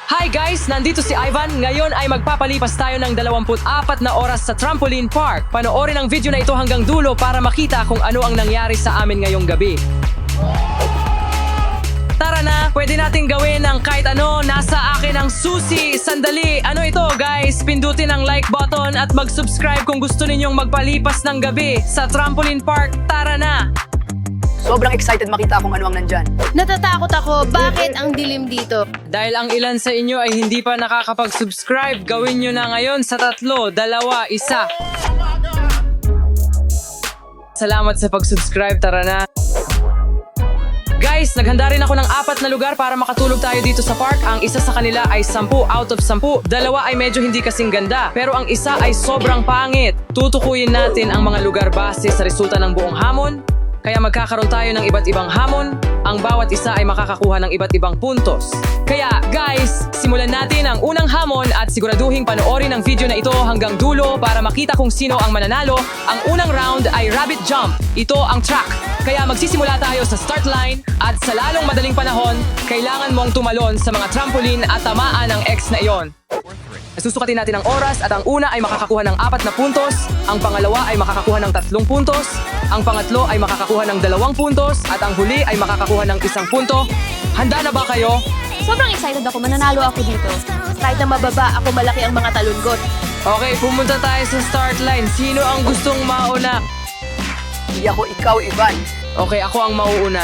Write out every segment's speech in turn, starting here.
Hi guys! Nandito si Ivan. Ngayon ay magpapalipas tayo ng 24 na oras sa trampoline park. Panoorin ang video na ito hanggang dulo para makita kung ano ang nangyari sa amin ngayong gabi. Tara na! Pwede nating gawin ang kahit ano. Nasa akin ang susi. Sandali! Ano ito guys? Pindutin ang like button at mag-subscribe kung gusto ninyong magpalipas ng gabi sa trampoline park. Tara na! Sobrang excited makita kung ano ang nandyan. Natatakot ako. Bakit ang dilim dito? Dahil ang ilan sa inyo ay hindi pa nakakapag-subscribe, gawin nyo na ngayon sa 3, 2, 1. Salamat sa pag-subscribe, tara na. Guys, naghanda rin ako ng 4 na lugar para makatulog tayo dito sa park. Ang isa sa kanila ay 10 out of 10. 2 ay medyo hindi kasing ganda, pero ang isa ay sobrang pangit. Tutukuyin natin ang mga lugar base sa resulta ng buong hamon. Kaya magkakaroon tayo ng iba't ibang hamon. Ang bawat isa ay makakakuha ng iba't ibang puntos. Kaya guys, simulan natin ang unang hamon at siguraduhin panoorin ang video na ito hanggang dulo para makita kung sino ang mananalo. Ang unang round ay rabbit jump. Ito ang track. Kaya magsisimula tayo sa start line at sa lalong madaling panahon, kailangan mong tumalon sa mga trampoline at tamaan ang X na iyon. Susukatin natin ang oras at ang una ay makakakuha ng 4 na puntos, ang pangalawa ay makakakuha ng 3 puntos, ang pangatlo ay makakakuha ng 2 puntos, at ang huli ay makakakuha ng 1 punto. Handa na ba kayo? Sobrang excited ako. Mananalo ako dito. Kahit na mababa ako, malaki ang mga talunggot. Okay, pumunta tayo sa start line. Sino ang gustong mauna? Hindi ako ikaw, Ivan. Okay, ako ang mauuna.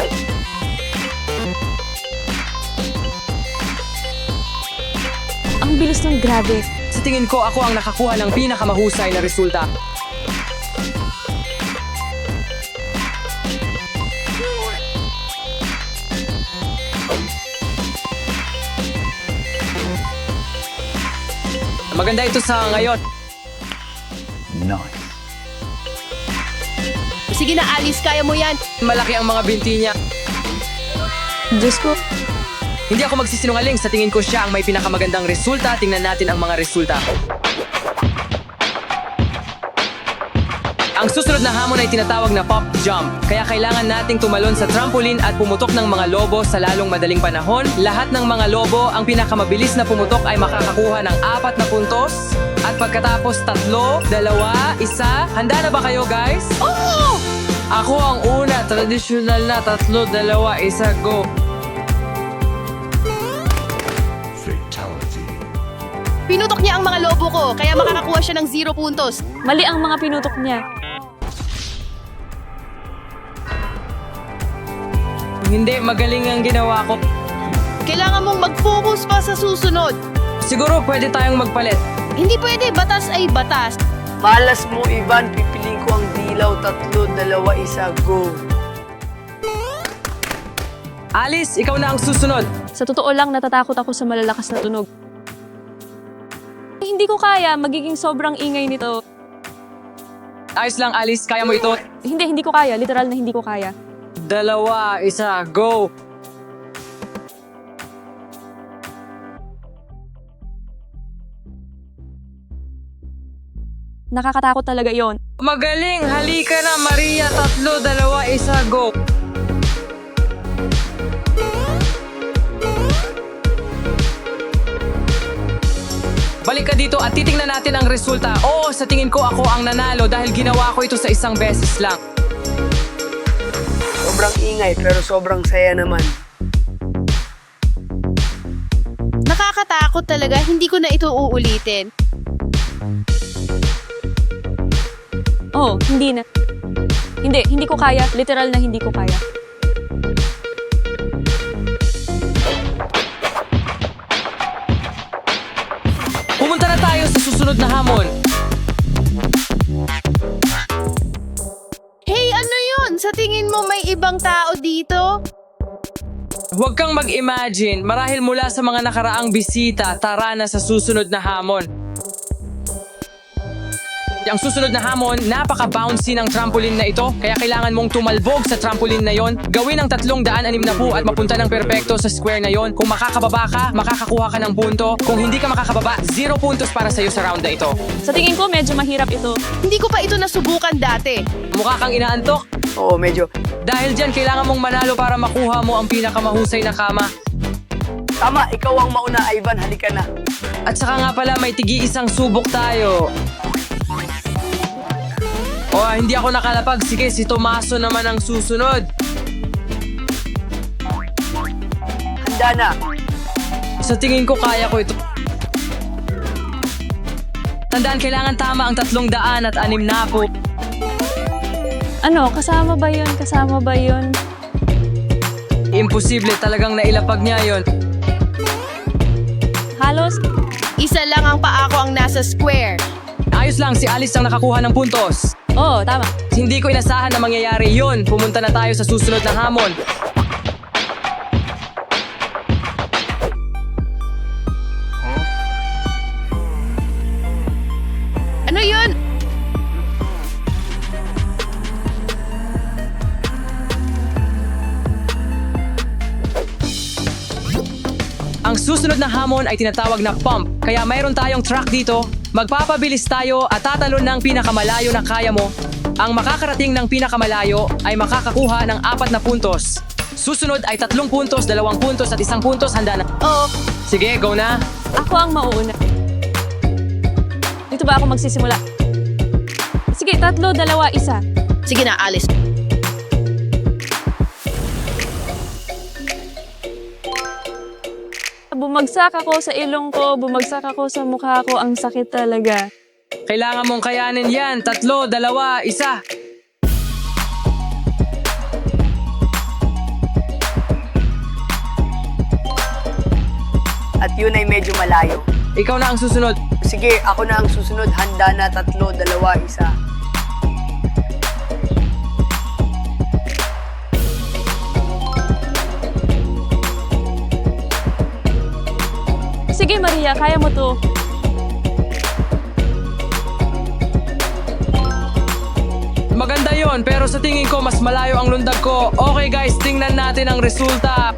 Ang bilis ng grabe. Sa tingin ko, ako ang nakakuha ng pinakamahusay na resulta. Maganda ito sa ngayon. Nice. Sige na, Alice. Kaya mo yan. Malaki ang mga binti niya. Diyos ko. Hindi ako magsisinungaling. Sa tingin ko siya ang may pinakamagandang resulta. Tingnan natin ang mga resulta. Ang susunod na hamon ay tinatawag na pop jump. Kaya kailangan nating tumalon sa trampoline at pumutok ng mga lobo sa lalong madaling panahon. Lahat ng mga lobo, ang pinakamabilis na pumutok ay makakakuha ng 4 na puntos. At pagkatapos 3, 2, 1. Handa na ba kayo guys? Oh! Ako ang una. Tradisyonal na 3, 2, 1, go. Pinutok niya ang mga lobo ko, kaya makakakuha siya ng 0 puntos. Mali ang mga pinutok niya. Hindi, magaling ang ginawa ko. Kailangan mong mag-focus pa sa susunod. Siguro pwede tayong magpalit. Hindi pwede, batas ay batas. Malas mo, Ivan. Pipiliin ko ang dilaw. 3, 2, 1, go. Alice, ikaw na ang susunod. Sa totoo lang, natatakot ako sa malalakas na tunog. Hindi ko kaya, magiging sobrang ingay nito. Ayos lang, Alice. Kaya mo ito. Hindi ko kaya. Literal na hindi ko kaya. 2, 1, go. Nakakatakot talaga yon. Magaling! Halika na, Maria. 3, 2, 1, go. Balik ka dito at titingnan natin ang resulta. Oo, sa tingin ko ako ang nanalo dahil ginawa ko ito sa isang beses lang. Sobrang ingay pero sobrang saya naman. Nakakatakot talaga, hindi ko na ito uulitin. Oh, hindi na. Hindi ko kaya. Literal na hindi ko kaya. Pumunta na tayo sa susunod na hamon. Hey, ano yun? Sa tingin mo may ibang tao dito? Huwag kang mag-imagine. Marahil mula sa mga nakaraang bisita, tara na sa susunod na hamon. Ang susunod na hamon, napaka-bouncy ng trampoline na ito. Kaya kailangan mong tumalbog sa trampoline na yon. Gawin ang 360 at mapunta ng perpekto sa square na yon. Kung makakababa ka, makakakuha ka ng punto. Kung hindi ka makakababa, 0 puntos para sa'yo sa round na ito. Sa tingin ko, medyo mahirap ito. Hindi ko pa ito nasubukan dati. Mukha kang inaantok. Oo, medyo. Dahil dyan, kailangan mong manalo para makuha mo ang pinakamahusay na kama. Tama, ikaw ang mauna, Ivan. Halika na. At saka nga pala, may tigi-isang subok tayo. Hindi ako nakalapag. Sige, si Tomaso naman ang susunod. Handa na. Sa tingin ko, kaya ko ito. Tandaan, kailangan tama ang 306 na po. Ano, kasama ba yun? Kasama ba yun? Imposible, talagang nailapag niya yon. Halos? Isa lang ang paa ko ang nasa square. Ayos lang, si Alice ang nakakuha ng puntos. Oo, tama. Hindi ko inasahan na mangyayari yon. Pumunta na tayo sa susunod na hamon. Ano yun? Ang susunod na hamon ay tinatawag na pump. Kaya mayroon tayong track dito. Magpapabilis tayo at tatalon ng pinakamalayo na kaya mo. Ang makakarating ng pinakamalayo ay makakakuha ng 4 na puntos. Susunod ay 3 puntos, 2 puntos at 1 puntos. Handa na. Oo. Sige, go na. Ako ang mauuna. Dito ba ako magsisimula? Sige, 3, 2, 1. Sige na, Alice. Bumagsak ako sa ilong ko, bumagsak ako sa mukha ko. Ang sakit talaga. Kailangan mong kayanin yan. 3, 2, 1. At yun ay medyo malayo. Ikaw na ang susunod. Sige, ako na ang susunod. Handa na. 3, 2, 1. Sige, Maria, kaya mo to. Maganda yon, pero sa tingin ko mas malayo ang lundag ko. Okay guys, tingnan natin ang resulta.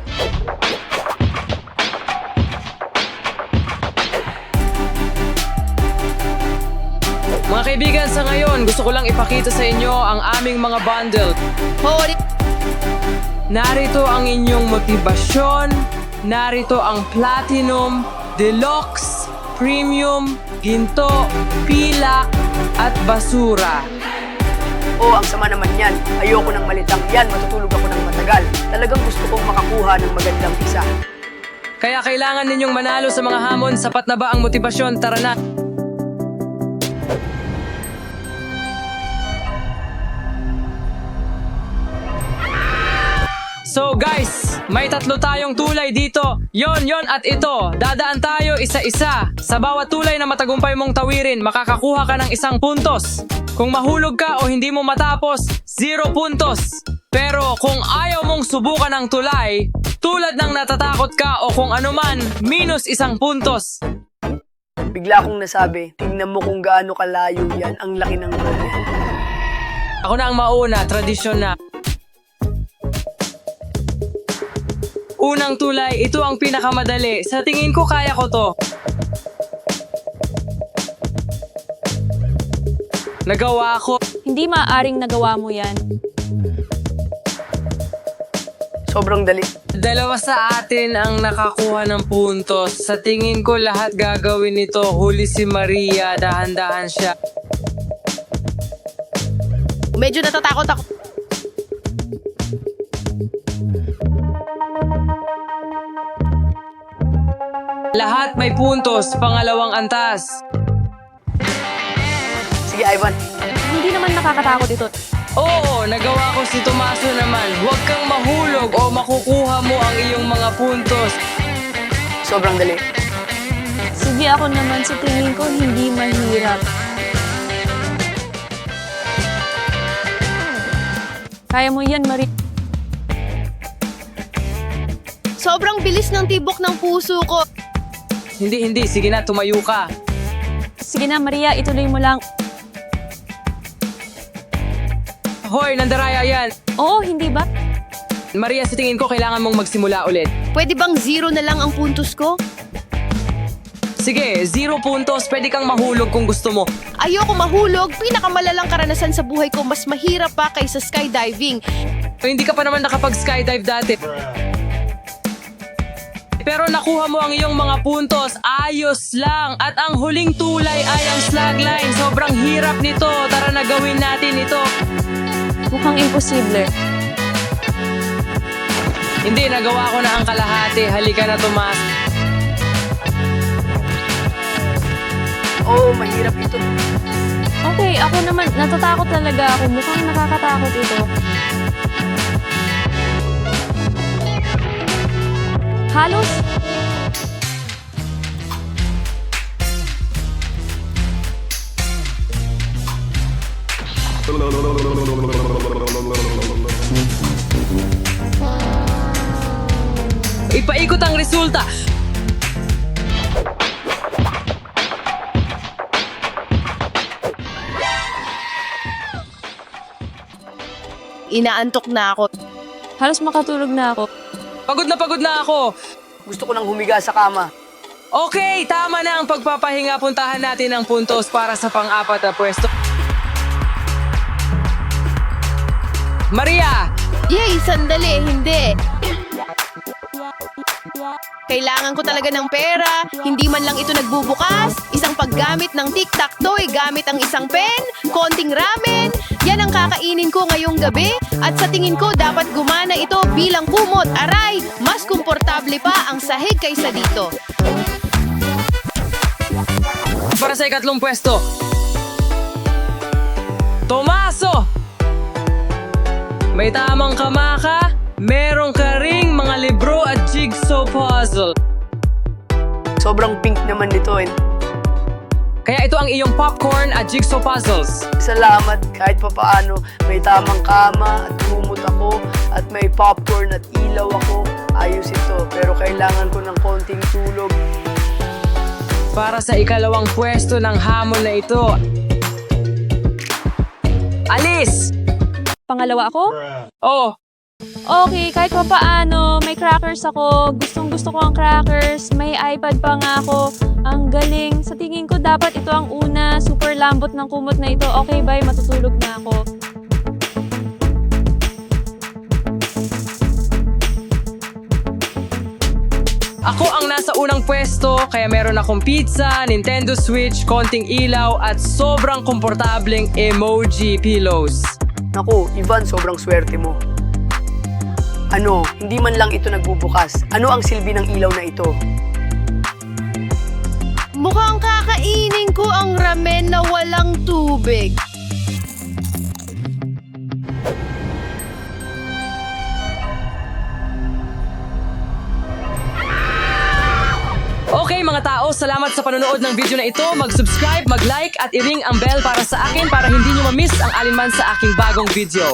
Mga kaibigan, sa ngayon, gusto ko lang ipakita sa inyo ang aming mga bundle. Holy. Narito ang inyong motibasyon. Narito ang Platinum, Deluxe, Premium, Ginto, Pilak, at Basura. Ang sama naman yan. Ayoko ng malitang yan. Matutulog ako ng matagal. Talagang gusto kong makakuha ng magandang isa. Kaya kailangan ninyong manalo sa mga hamon. Sapat na ba ang motibasyon? Tara na! So guys, may 3 tayong tulay dito. Yon at ito. Dadaan tayo isa-isa. Sa bawat tulay na matagumpay mong tawirin, makakakuha ka ng 1 puntos. Kung mahulog ka o hindi mo matapos, 0 puntos. Pero kung ayaw mong subukan ng tulay, tulad ng natatakot ka o kung anuman, minus 1 puntos. Bigla akong nasabi, tingnan mo kung gaano kalayo yan. Ang laki ng road yan. Ako na ang mauna, tradisyon na. Unang tulay, ito ang pinakamadali. Sa tingin ko, kaya ko to. Nagawa ko. Hindi maaaring nagawa mo yan. Sobrang dali. 2 sa atin ang nakakuha ng puntos. Sa tingin ko, lahat gagawin nito. Huli si Maria, dahan-dahan siya. Medyo natatakot ako. Lahat may puntos, pangalawang antas. Sige, Ivan. Hindi naman nakakatakot ito. Oo, nagawa ko si Tomaso naman. Huwag kang mahulog o makukuha mo ang iyong mga puntos. Sobrang dali. Sige, ako naman sa tingin ko hindi mahirap. Kaya mo yan, Maria. Sobrang bilis ng tibok ng puso ko. Hindi. Sige na, tumayo ka. Sige na, Maria, ituloy mo lang. Hoy, nandaraya yan. Oo, hindi ba? Maria, sa tingin ko kailangan mong magsimula ulit. Pwede bang 0 na lang ang puntos ko? Sige, 0 puntos. Pwede kang mahulog kung gusto mo. Ayoko mahulog. Pinakamalalang karanasan sa buhay ko. Mas mahirap pa kaysa skydiving. Hindi ka pa naman nakapag-skydive dati. Pero nakuha mo ang iyong mga puntos. Ayos lang. At ang huling tulay ay ang slagline. Sobrang hirap nito. Tara na gawin natin ito. Mukhang imposible. Hindi, nagawa ko na ang kalahati. Halika na, Tomas. Oh, mahirap ito. Okay, ako naman, natatakot talaga ako. Mukhang nakakatakot ito. Halos? Ipaikot ang resulta. Inaantok na ako. Halos makatulog na ako. Pagod na ako. Gusto ko nang humiga sa kama. Okay, tama na ang pagpapahinga. Puntahan natin ang puntos para sa pang-apat na pwesto. Maria! Yay, sandali, hindi. Kailangan ko talaga ng pera. Hindi man lang ito nagbubukas. Isang paggamit ng tic-tac-toe gamit ang isang pen, konting ramen. Yan ang kakainin ko ngayong gabi. At sa tingin ko dapat gumana ito bilang kumot. Aray, mas komportable pa ang sahig kaysa dito. Para sa ikatlong pwesto. Tomaso! May tamang kamaka, meron ka ring mga libro at jigsaw puzzle. Sobrang pink naman nito eh. Kaya ito ang iyong popcorn at jigsaw puzzles. Salamat kahit papaano. May tamang kama at humot ako at may popcorn at ilaw ako. Ayos ito pero kailangan ko ng konting tulog. Para sa ikalawang pwesto ng hamon na ito. Alice! Pangalawa ako? Oh, Okay, kahit pa paano, may crackers ako. Gustong gusto ko ang crackers. May iPad pa nga ako. Ang galing. Sa tingin ko, dapat ito ang una. Super lambot ng kumot na ito. Okay, bye. Matutulog na ako. ako ang nasa unang pwesto, kaya meron akong pizza, Nintendo Switch, konting ilaw, at sobrang komportableng emoji pillows. Naku, Ivan, sobrang swerte mo. Ano, hindi man lang ito nagbubukas. Ano ang silbi ng ilaw na ito? Mukhang kakainin ko ang ramen na walang tubig. Okay mga tao, salamat sa panonood ng video na ito. Mag-subscribe, mag-like at i-ring ang bell para sa akin para hindi nyo ma-miss ang alinman sa aking bagong video.